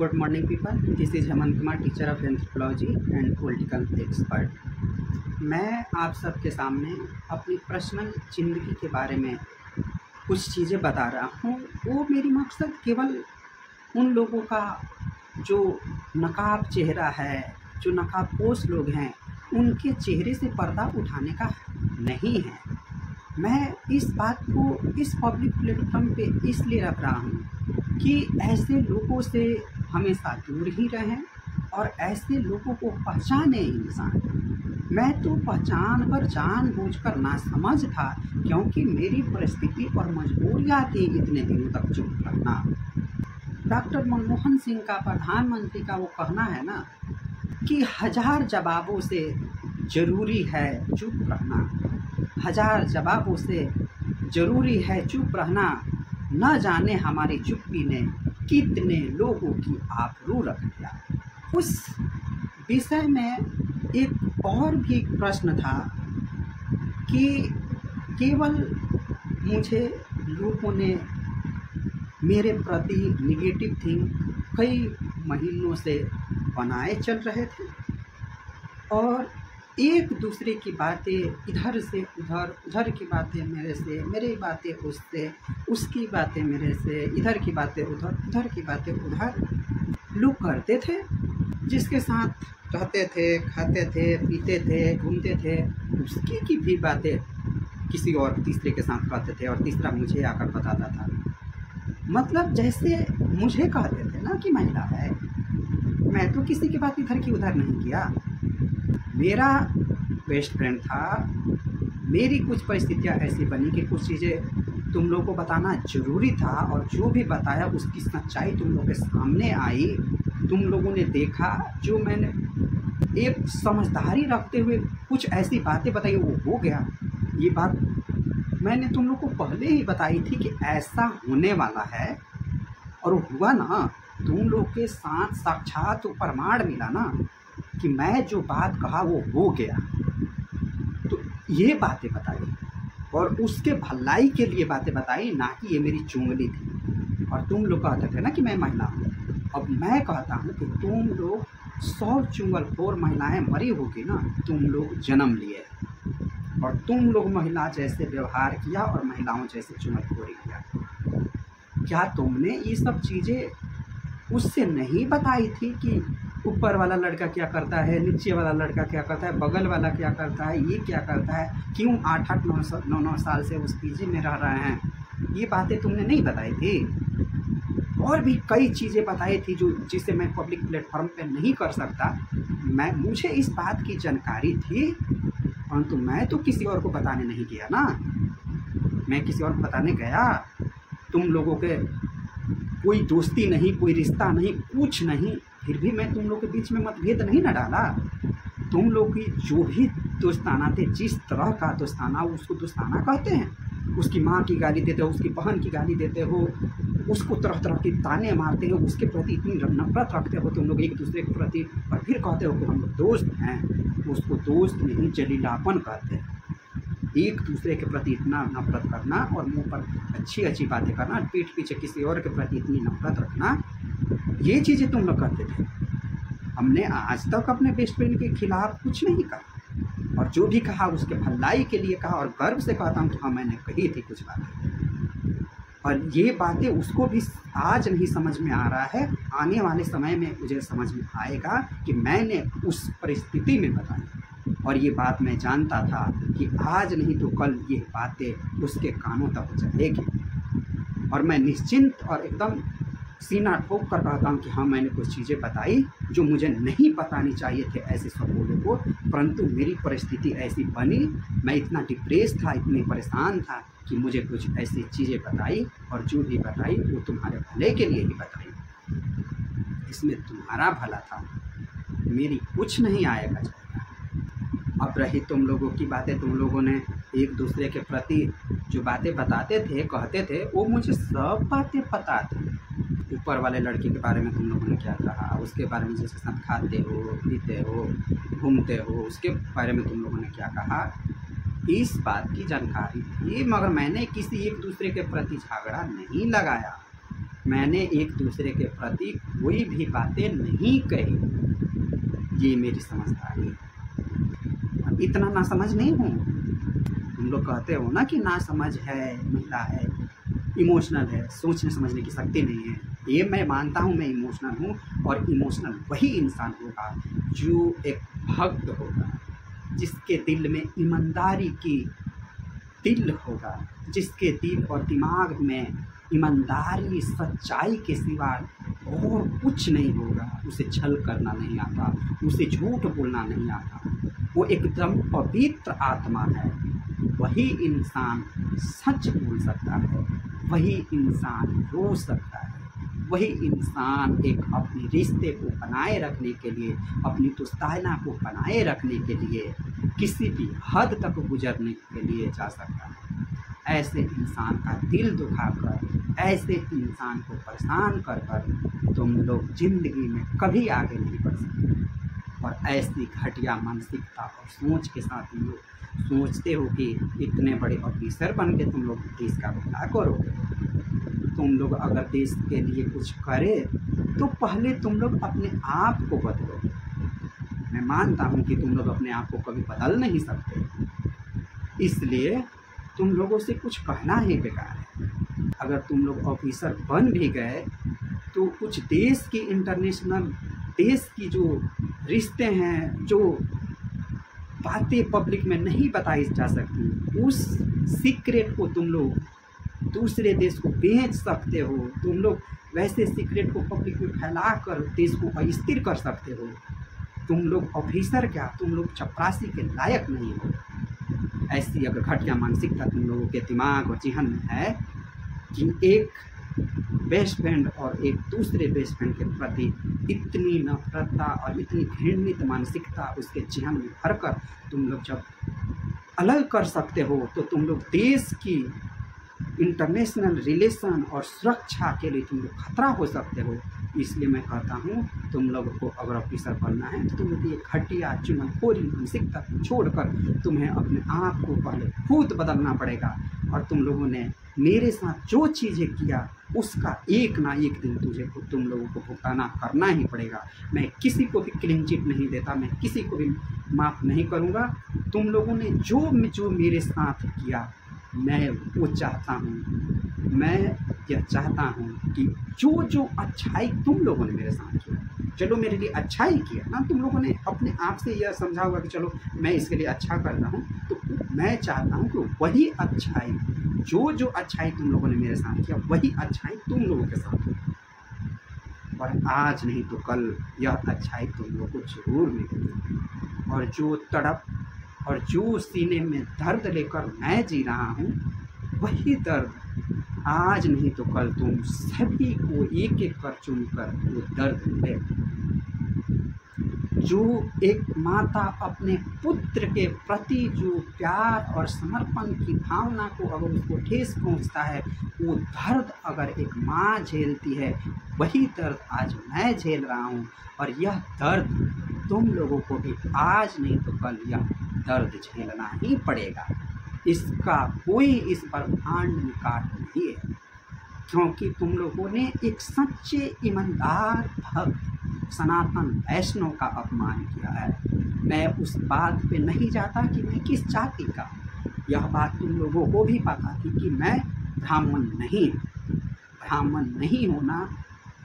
Good morning people, this is Hemant Kumar, teacher of anthropology and political expert. मैं आप सबके सामने अपनी पर्सनल ज़िंदगी के बारे में कुछ चीज़ें बता रहा हूँ। वो मेरी मकसद केवल उन लोगों का जो नकाब चेहरा है, जो नकाबपोश लोग हैं, उनके चेहरे से पर्दा उठाने का नहीं है। मैं इस बात को इस पब्लिक प्लेटफॉर्म पे इसलिए रख रहा हूँ कि ऐसे लोगों से हमेशा दूर ही रहें और ऐसे लोगों को पहचाने इंसान। मैं तो पहचान कर जानबूझकर नासमझ था, क्योंकि मेरी परिस्थिति और मजबूरियाँ थी इतने दिनों तक चुप रहना। डॉक्टर मनमोहन सिंह का, प्रधानमंत्री का वो कहना है ना कि 1000 जवाबों से ज़रूरी है चुप रहना, 1000 जवाबों से ज़रूरी है चुप रहना, न जाने हमारी चुप्पी ने कितने लोगों की आबरू रख दिया। उस विषय में एक और भी प्रश्न था कि केवल मुझे लोगों ने मेरे प्रति निगेटिव थिंक कई महीनों से बनाए चल रहे थे और एक दूसरे की बातें इधर से उधर, उधर की बातें मेरे से, मेरी बातें उससे, उसकी बातें मेरे से, इधर की बातें उधर, उधर की बातें उधर लोग करते थे। जिसके साथ रहते थे, खाते थे, पीते थे, घूमते थे, उसकी की भी बातें किसी और तीसरे के साथ करते थे और तीसरा मुझे आकर बताता था। मतलब जैसे मुझे कहते थे ना कि महिला है, मैं तो किसी की बात इधर की उधर नहीं किया। मेरा बेस्ट फ्रेंड था, मेरी कुछ परिस्थितियाँ ऐसी बनी कि कुछ चीज़ें तुम लोगों को बताना ज़रूरी था और जो भी बताया उसकी सच्चाई तुम लोगों के सामने आई, तुम लोगों ने देखा। जो मैंने एक समझदारी रखते हुए कुछ ऐसी बातें बताई वो हो गया। ये बात मैंने तुम लोग को पहले ही बताई थी कि ऐसा होने वाला है और हुआ ना। तुम लोग के साथ साक्षात प्रमाण मिला ना कि मैं जो बात कहा वो हो गया। तो ये बातें बताई और उसके भलाई के लिए बातें बताई, ना कि ये मेरी चुंगली थी। और तुम लोग कहते थे ना कि मैं महिला हूँ। अब मैं कहता हूँ कि तुम लोग 100 चुंगलखोर महिलाएं मरी होगी ना, तुम लोग जन्म लिए और तुम लोग महिला जैसे व्यवहार किया और महिलाओं जैसे चुंगलखोरी किया। क्या तुमने ये सब चीज़ें उससे नहीं बताई थी कि ऊपर वाला लड़का क्या करता है, नीचे वाला लड़का क्या करता है, बगल वाला क्या करता है, ये क्या करता है, क्यों 8-8, 9-9 साल से उस पीजी में रह रहे हैं? ये बातें तुमने नहीं बताई थी। और भी कई चीज़ें बताई थी जो जिसे मैं पब्लिक प्लेटफॉर्म पे नहीं कर सकता। मुझे इस बात की जानकारी थी, परंतु मैं तो किसी और को बताने नहीं गया ना। मैं किसी और को बताने गया, तुम लोगों के कोई दोस्ती नहीं, कोई रिश्ता नहीं, कुछ नहीं, फिर भी मैं तुम लोग के बीच में मतभेद नहीं न डाला। तुम लोग की जो भी दोस्ताना थे, जिस तरह का दोस्ताना, उसको दोस्ताना कहते हैं। उसकी माँ की गाली देते हो, उसकी बहन की गाली देते हो, उसको तरह तरह की ताने मारते हो, उसके प्रति इतनी नफरत रखते हो तुम लोग एक दूसरे के प्रति, और फिर कहते हो कि हम लोग दोस्त हैं। उसको दोस्त नहीं, जलीलापन कहते हैं। एक दूसरे के प्रति इतना नफरत करना और मुंह पर अच्छी अच्छी बातें करना, पीठ पीछे किसी और के प्रति इतनी नफरत रखना, ये चीज़ें तुम लोग करते थे। हमने आज तक अपने बेस्ट फ्रेंड के खिलाफ कुछ नहीं कहा और जो भी कहा उसके भलाई के लिए कहा और गर्व से कहता हूँ कि हाँ मैंने कही थी कुछ बातें। और ये बातें उसको भी आज नहीं समझ में आ रहा है, आने वाले समय में मुझे समझ में आएगा कि मैंने उस परिस्थिति में बताई। और ये बात मैं जानता था कि आज नहीं तो कल ये बातें उसके कानों तक जाएगी। और मैं निश्चिंत और एकदम सीना ठोक कर कहता हूँ कि हाँ मैंने कुछ चीज़ें बताई जो मुझे नहीं बतानी चाहिए थे ऐसे सब लोगों को, परंतु मेरी परिस्थिति ऐसी बनी। मैं इतना डिप्रेस था, इतनी परेशान था कि मुझे कुछ ऐसी चीज़ें बताई और जो भी बताई वो तुम्हारे भले के लिए ही बताई। इसमें तुम्हारा भला था, मेरी कुछ नहीं आएगा जाएगा। अब रही तुम लोगों की बातें, तुम लोगों ने एक दूसरे के प्रति जो बातें बताते थे, कहते थे, वो मुझे सब बातें पता थी। ऊपर वाले लड़के के बारे में तुम लोगों ने क्या कहा, उसके बारे में जिसके साथ खाते हो, पीते हो, घूमते हो, उसके बारे में तुम लोगों ने क्या कहा, इस बात की जानकारी थी। मगर मैंने किसी एक दूसरे के प्रति झगड़ा नहीं लगाया। मैंने एक दूसरे के प्रति कोई भी बातें नहीं कही। ये मेरी समझदारी है। इतना ना समझ नहीं हूँ। तुम लोग कहते हो ना कि ना समझ है, महिला है, इमोशनल है, सोचने समझने की शक्ति नहीं है। ये मैं मानता हूँ, मैं इमोशनल हूँ। और इमोशनल वही इंसान होगा जो एक भक्त होगा, जिसके दिल में ईमानदारी की दिल होगा, जिसके दिल और दिमाग में ईमानदारी सच्चाई के सिवा और कुछ नहीं होगा। उसे छल करना नहीं आता, उसे झूठ बोलना नहीं आता। वो एकदम पवित्र आत्मा है। वही इंसान सच बोल सकता है, वही इंसान रो सकता है, वही इंसान एक अपने रिश्ते को बनाए रखने के लिए, अपनी दोस्ताना को बनाए रखने के लिए किसी भी हद तक गुजरने के लिए जा सकता है। ऐसे इंसान का दिल दुखाकर, ऐसे इंसान को परेशान कर कर तुम लोग जिंदगी में कभी आगे नहीं बढ़ सकते। और ऐसी घटिया मानसिकता और सोच के साथ तुम लोग सोचते हो कि इतने बड़े ऑफिसर बन के तुम लोग देश का भला करोगे। तुम लोग अगर देश के लिए कुछ करे तो पहले तुम लोग अपने आप को बदलो। मैं मानता हूँ कि तुम लोग अपने आप को कभी बदल नहीं सकते, इसलिए तुम लोगों से कुछ कहना ही बेकार है। अगर तुम लोग ऑफिसर बन भी गए तो कुछ देश की इंटरनेशनल, देश की जो रिश्ते हैं, जो बातें पब्लिक में नहीं बताई जा सकती, उस सीक्रेट को तुम लोग दूसरे देश को बेच सकते हो। तुम लोग वैसे सीक्रेट को पब्लिक में फैला कर देश को अस्थिर कर सकते हो। तुम लोग ऑफिसर क्या, तुम लोग चपरासी के लायक नहीं हो। ऐसी अगर घटिया मानसिकता तुम लोगों के दिमाग और जेहन में है कि एक बेस्ट फ्रेंड और एक दूसरे बेस्ट फ्रेंड के प्रति इतनी नफरतता और इतनी घृणित मानसिकता उसके जेहन में भरकर तुम लोग जब अलग कर सकते हो, तो तुम लोग देश की इंटरनेशनल रिलेशन और सुरक्षा के लिए तुम लोग खतरा हो सकते हो। इसलिए मैं कहता हूँ, तुम लोगों को अगर ऑफिसर बनना है तो तुम लोग ये घटिया चुनखोरी मानसिकता को छोड़कर तुम्हें अपने आप को पहले खुद बदलना पड़ेगा। और तुम लोगों ने मेरे साथ जो चीज़ें किया उसका एक ना एक दिन तुम लोगों को भुगताना करना ही पड़ेगा। मैं किसी को भी क्लीन चिट नहीं देता, मैं किसी को भी माफ़ नहीं करूँगा। तुम लोगों ने जो मेरे साथ किया, मैं वो चाहता हूँ, मैं यह चाहता हूँ कि जो अच्छाई तुम लोगों ने मेरे साथ किया, चलो मेरे लिए अच्छा ही किया ना, तुम लोगों ने अपने आप से यह समझा होगा कि चलो मैं इसके लिए अच्छा कर रहा हूँ, तो मैं चाहता हूँ कि वही अच्छाई, जो अच्छाई तुम लोगों ने मेरे साथ किया, वही अच्छाई तुम लोगों के साथ हो। और आज नहीं तो कल यह अच्छाई तुम लोगों को जरूर मिलेगी। और जो तड़प और जो सीने में दर्द लेकर मैं जी रहा हूँ, वही दर्द आज नहीं तो कल तुम सभी को एक एक कर चुनकर वो दर्द मिले। जो एक माता अपने पुत्र के प्रति जो प्यार और समर्पण की भावना को अगर उसको ठेस पहुंचता है, वो दर्द अगर एक माँ झेलती है, वही दर्द आज मैं झेल रहा हूँ। और यह दर्द तुम लोगों को भी आज नहीं तो कल यह दर्द झेलना ही पड़ेगा। इसका कोई इस पर भांड में काट नहीं है, क्योंकि तुम लोगों ने एक सच्चे ईमानदार भक्त सनातन वैष्णव का अपमान किया है। मैं उस बात पे नहीं जाता कि मैं किस जाति का, यह बात तुम लोगों को भी पता थी कि मैं ब्राह्मण नहीं। ब्राह्मण नहीं होना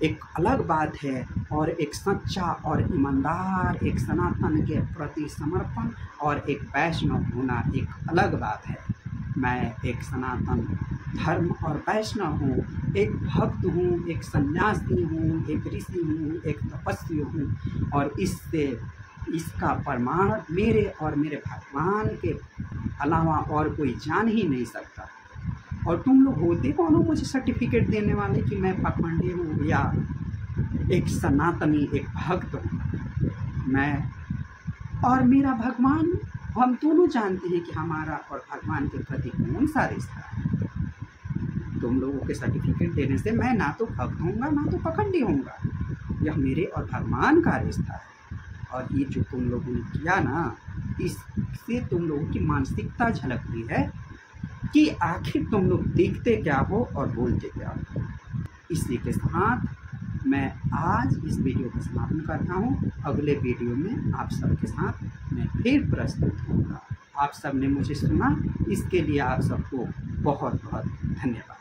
एक अलग बात है, और एक सच्चा और ईमानदार, एक सनातन के प्रति समर्पण और एक वैष्णव होना एक अलग बात है। मैं एक सनातन धर्म और वैष्णव हूँ, एक भक्त हूँ, एक सन्यासी हूँ, एक ऋषि हूँ, एक तपस्वी हूँ। और इसका प्रमाण मेरे और मेरे भगवान के अलावा और कोई जान ही नहीं सकता। और तुम लोग होते कौन हो मुझे सर्टिफिकेट देने वाले कि मैं पाखंडी हूँ या एक सनातनी, एक भक्त हूँ। मैं और मेरा भगवान, हम दोनों जानते हैं कि हमारा और भगवान के प्रति कौन सा रिश्ता है। तुम लोगों के सर्टिफिकेट देने से मैं ना तो भक्त होऊंगा ना तो पाखंडी होऊंगा। यह मेरे और भगवान का रिश्ता है। और ये जो तुम लोगों ने किया ना, इससे तुम लोगों की मानसिकता झलकती है कि आखिर तुम लोग देखते क्या हो और बोलते क्या हो। इसी के साथ मैं आज इस वीडियो को समापन करता हूँ। अगले वीडियो में आप सबके साथ मैं फिर प्रस्तुत होऊंगा। आप सब ने मुझे सुना, इसके लिए आप सबको बहुत बहुत धन्यवाद।